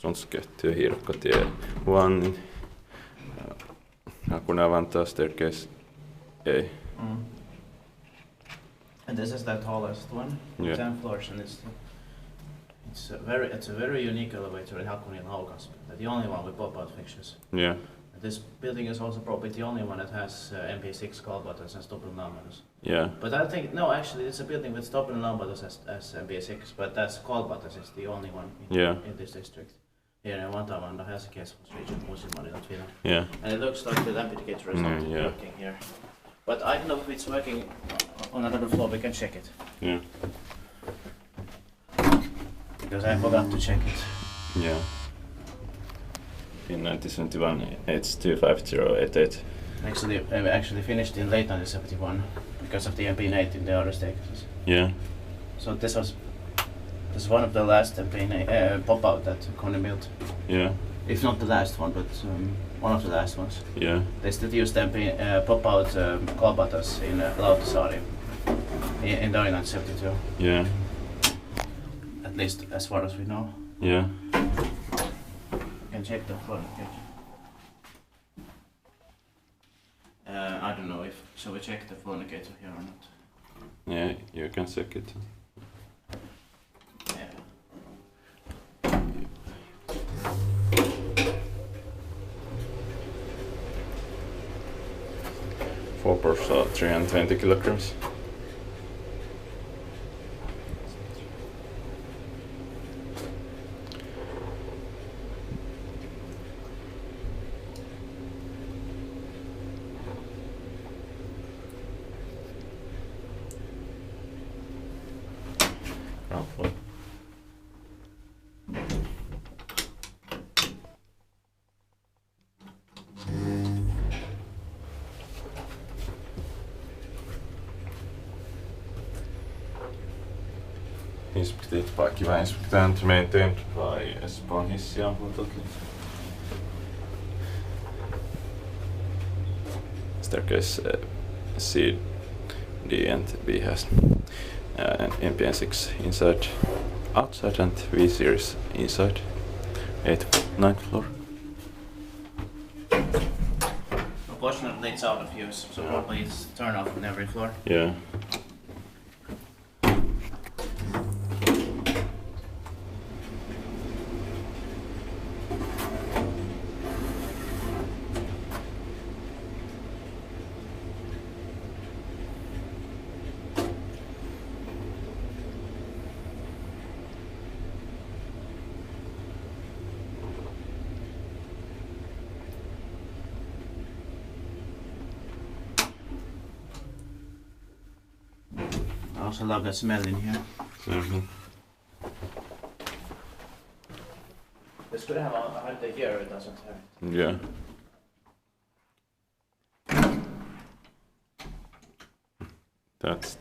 Sundsketti, Hiirakkotie 1, Hakunila, Vantaa staircase A. And this is the tallest one, 10 floors, and it's a very unique elevator in Hakunila. The only one with pop-out fixtures. Yeah. This building is also probably the only one that has MP6 call buttons and stop and alarm buttons. Yeah. But I think, no, actually it's a building with stop and alarm buttons as MP6, but that's call buttons is the only one in this district. Here in Vantaa and Helsinki's region, modernized Finland. Yeah. And it looks like the lamp indicator is not working here. But I don't know if it's working on another floor, we can check it. Yeah. Because I forgot to check it. Yeah. In 1971, it's 25088. Actually finished in late 1971 because of the MP8 in the other staircases. Yeah. So this was one of the last MP8 pop-out that Kone built. Yeah. If not the last one, but one of the last ones. Yeah. They still used pop-out call buttons in Lauttasaari in 1972. Yeah. At least as far as we know. Yeah. You can check the floor. I don't know if shall we check the floor indicator here or not. Yeah, you can check it. Yeah. 4 320 kilograms. Ground floor. Inspected by Kiva Inspectant, maintained by Espoon Hiirakkotie. Staircase C, D and B has MP6 inside, outside and V series inside. 8th, 9th floor. Unfortunately it's out of use, so probably it's turned off on every floor. Yeah. I also love that smell in here. This could have a hard here, it doesn't have it. Yeah. That's